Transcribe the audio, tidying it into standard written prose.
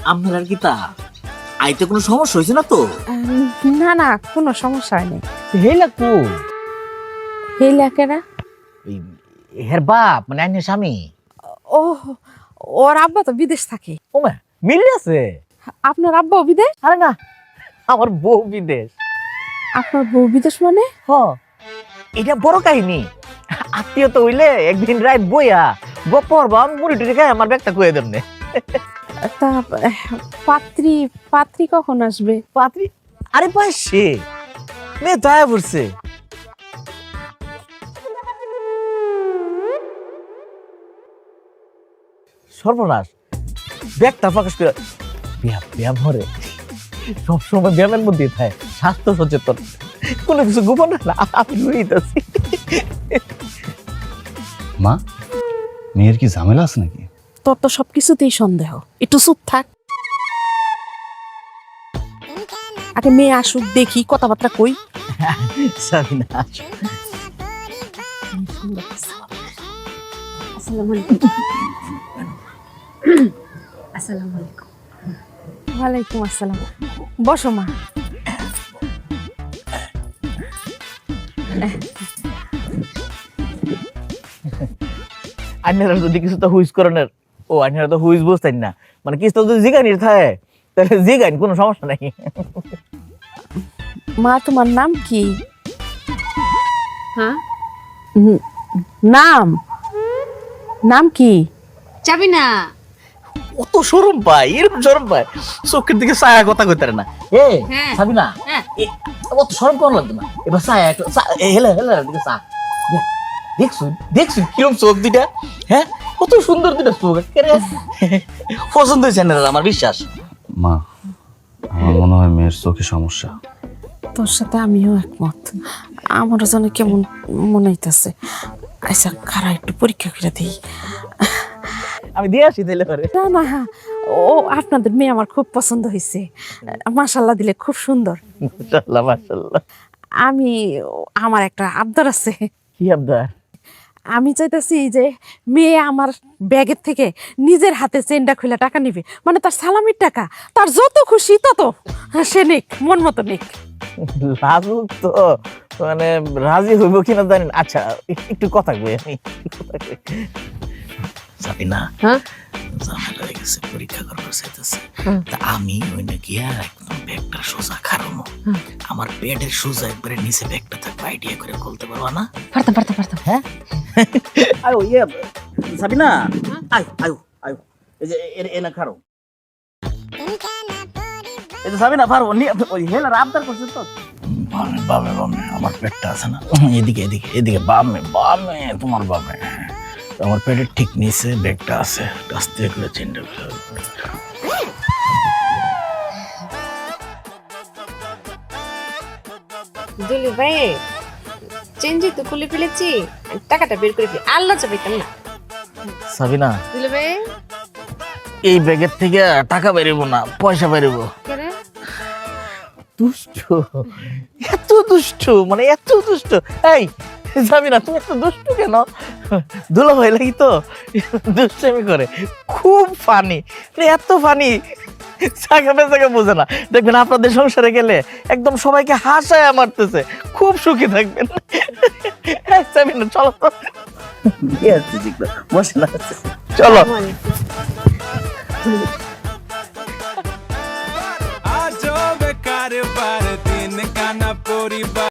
আপনার আর কি তা আইতে কোনো সমস্যা হয়েছে না তো? না না, কোনো সমস্যা হয়নি। হেলা কো এই লেখেরা হের বাপ মানে আইনের স্বামী। ও, ওর আব্বা তো বিদেশ থাকে। ও মা মিলে আছে? আপনার আব্বাও বিদেশ? আরে না, আমার বউ বিদেশ। আপনার বউ বিদেশ মানে? হ, এটা বড় কাহিনী। আত্মীয় তো হইলে একদিন রাত বইয়া গপর বাম মুড়ি টুড়ি খাই আমার ব্যাগটা কয়ে দেন। তা পাত্রী পাত্রী কখন আসবে? পাত্রী আরে পাশে মেয়ে দয়া পড়ছে। সর্বনাশ, ব্যাগটা প্রকাশ করে ব্যায়াম ব্যায়াম হরে সবসময় ব্যায়ামের মধ্যে থাকে, স্বাস্থ্য সচেতন, কোনো কিছু গোপন না। আমি লইতাছি। মা, মেয়ের কি ঝামেলা আছে নাকি? তোর তো সবকিছুতেই সন্দেহ, একটু চুপ থাক। আগে মেয়ে আসুক, দেখি কথাবার্তা কই। সাবিনা ওয়ালাইকুম আসসালাম। বসো মা। আইনারা যদি কিছু তো হুইজ করেন, ও আইনারা তো হুইজ বুঝতেন না, মানে কিছু তো যদি জিগানির থাকে তাহলে জিগাইন, কোনো সমস্যা নাই। মা তোমার নাম কি? হ্যাঁ, নাম নাম কি? যাবি না? অত শরম পায়, এরকম শরম পায়, চোখের দিকে ছায়া কথা কইতে না। এ হ্যাঁ। সাবিনা, হ্যাঁ। অত শরম কেমন লাগতো না? এবার ছায়া একটু হেলে হেলে দিকে চা দেখছুন দেখছুন কিরম চোখ দুইটা, হ্যাঁ কত সুন্দর দুইটা চোখ, একেবারে পছন্দ হয়েছে না আমার বিশ্বাস। মা, আমার মনে হয় মেয়ের চোখে সমস্যা। তোর সাথে আমিও একমত। আমারও যেন কেমন মনে হইতেছে। আচ্ছা খারা একটু পরীক্ষা করে দিই। আমি দিয়ে আসি তাহলে পরে। না না, ও আপনাদের মেয়ে আমার খুব পছন্দ হয়েছে। মাশাল্লাহ দিলে খুব সুন্দর। মাশাআল্লাহ মাশাআল্লাহ। আমি আমার একটা আবদার আছে। কি আবদার? আমি চাইতেছি যে মেয়ে আমার ব্যাগের থেকে নিজের হাতে চেনটা খুলে টাকা নিবে, মানে তার সালামির টাকা। তার যত খুশি তত সে নিক, মন মতো নিক। লাজুক তো, মানে রাজি হইব কিনা জানেন। আচ্ছা একটু কথা কই, আমি কথা কই। সাবিনা, হ্যাঁ? ঝামেলা হয়ে গেছে, পরীক্ষা করবার চাইতেছে। তা আমি ওই না গিয়া একদম ব্যাগটা সোজা খারানো, আমার পেটের সোজা একবারে নিচে ব্যাগটা থাকবে, আইডিয়া করে বলতে পারবা না? পারতাম। হ্যাঁ আয়ো ইয়ে সাবিনা, আয় আয়ো আয়ো, এই যে এনা খারো, এই যে সাবিনা পারো নি, ওই হেলার আবদার করছিস তো। বামে বামে বামে আমার পেটটা আছে না, এদিকে এদিকে এদিকে, বামে বামে তোমার বামে, আমার পেটের ঠিক নিচে ব্যাগটা আছে, আস্তে করে চিন্তা করে। দুলি ভাই, চেঞ্জি তো খুলে ফেলেছি, টাকাটা বের করে দিই। আল্লাহ চাপাইতাম না। সাবিনা, দুলি ভাই, এই ব্যাগের থেকে টাকা বেরোবো না, পয়সা বেরোবো। কেরে? দুষ্ট, এত দুষ্ট, মানে এত দুষ্ট। এই সাবিনা, তুমি এত দুষ্ট কেন? দুলা ভাই লাগি তো দুষ্টামি করে, খুব ফানি, এত ফানি, চাকা পেঁচাকা বোঝে না। দেখবেন আপনাদের সংসারে গেলে একদম সবাইকে হাসায় মারতেছে, খুব সুখী থাকবেন। সাবিনা চলো তো, বসে না, চলো। আজও বেকার বার দিন কানা পরিবার।